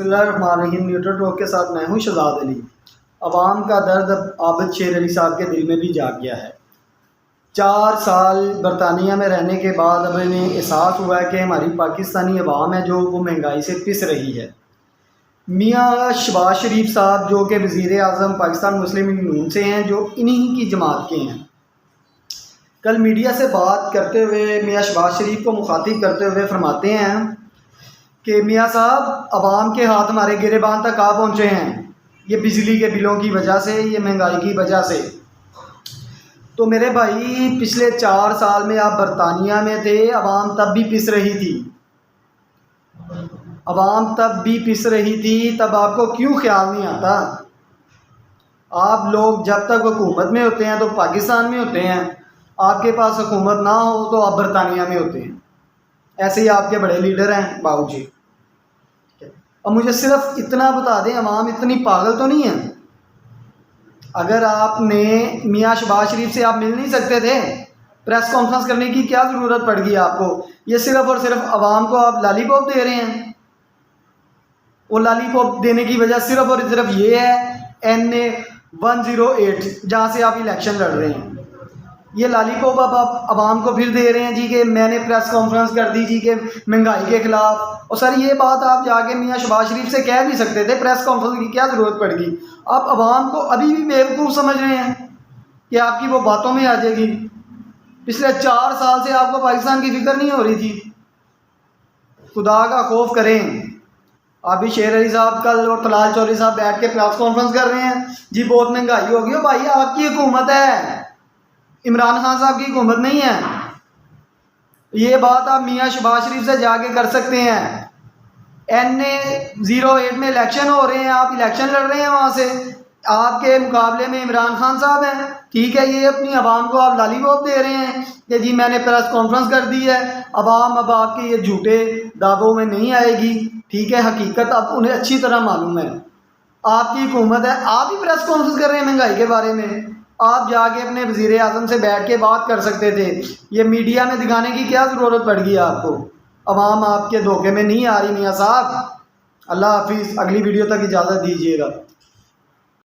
बिस्मिल्लाहिर्रहमानिर्रहीम। Neutral talk के साथ मैं हूँ शहजाद अली। अवाम का दर्द अब आबिद शेर अली साहब के दिल में भी जाग गया है। 4 साल बरतानिया में रहने के बाद अब इन्हें एहसास हुआ है कि हमारी पाकिस्तानी अवाम है जो वो महंगाई से पिस रही है। मियाँ शहबाज शरीफ साहब जो कि वज़ीर आज़म पाकिस्तान मुस्लिम लीग नून से हैं, जो इन्हीं की जमात के हैं, कल मीडिया से बात करते हुए मियाँ शहबाज शरीफ को मुखातिब करते हुए फरमाते हैं कि मियाँ साहब, अवाम के हाथ हमारे गिरेबान तक आ पहुँचे हैं, ये बिजली के बिलों की वजह से, ये महंगाई की वजह से। तो मेरे भाई, पिछले 4 साल में आप बरतानिया में थे, अवाम तब भी पिस रही थी, अवाम तब भी पिस रही थी, तब आपको क्यों ख्याल नहीं आता? आप लोग जब तक हुकूमत में होते हैं तो पाकिस्तान में होते हैं, आपके पास हुकूमत ना हो तो आप बरतानिया में होते हैं। ऐसे ही आपके बड़े लीडर हैं बाबूजी। अब मुझे सिर्फ इतना बता दें, अवाम इतनी पागल तो नहीं है? अगर आपने मियाँ शहबाज शरीफ से आप मिल नहीं सकते थे, प्रेस कॉन्फ्रेंस करने की क्या ज़रूरत पड़ गई आपको? ये सिर्फ और सिर्फ अवाम को आप लॉलीपॉप दे रहे हैं। वो लॉलीपॉप देने की वजह सिर्फ और सिर्फ ये है, NA 108 जहाँ से आप इलेक्शन लड़ रहे हैं, ये लॉलीपॉप अब आप अवाम को फिर दे रहे हैं जी कि मैंने प्रेस कॉन्फ्रेंस कर दी जी कि महंगाई के ख़िलाफ़। और सर, ये बात आप जाके मियाँ शहबाज शरीफ से कह भी सकते थे, प्रेस कॉन्फ्रेंस की क्या ज़रूरत पड़ गई? आप अवाम को अभी भी बेवकूफ़ समझ रहे हैं कि आपकी वो बातों में आ जाएगी। पिछले 4 साल से आपको पाकिस्तान की फ़िक्र नहीं हो रही थी। खुदा का खौफ करें। अभी शेर अली साहब कल और तलाल चौधरी साहब बैठ के प्रेस कॉन्फ्रेंस कर रहे हैं जी बहुत महंगाई होगी। हो भाई, आपकी हुकूमत है, इमरान खान साहब की हुकूमत नहीं है। ये बात आप मियाँ शहबाज शरीफ से जाके कर सकते हैं। NA 08 में इलेक्शन हो रहे हैं, आप इलेक्शन लड़ रहे हैं वहाँ से, आपके मुकाबले में इमरान खान साहब हैं, ठीक है। ये अपनी आवाम को आप लॉलीपॉप दे रहे हैं कि जी मैंने प्रेस कॉन्फ्रेंस कर दी है। आवाम अब आपके ये झूठे दावों में नहीं आएगी, ठीक है। हकीकत अब उन्हें अच्छी तरह मालूम है। आपकी हुकूमत है, आप ही प्रेस कॉन्फ्रेंस कर रहे हैं महंगाई के बारे में। आप जाके अपने वज़ीर आज़म से बैठ के बात कर सकते थे। ये मीडिया में दिखाने की क्या ज़रूरत पड़ गई आपको? अवाम आपके धोखे में नहीं आ रही मियाँ साहब। अल्लाह हाफिज़। अगली वीडियो तक इजाज़त दीजिएगा।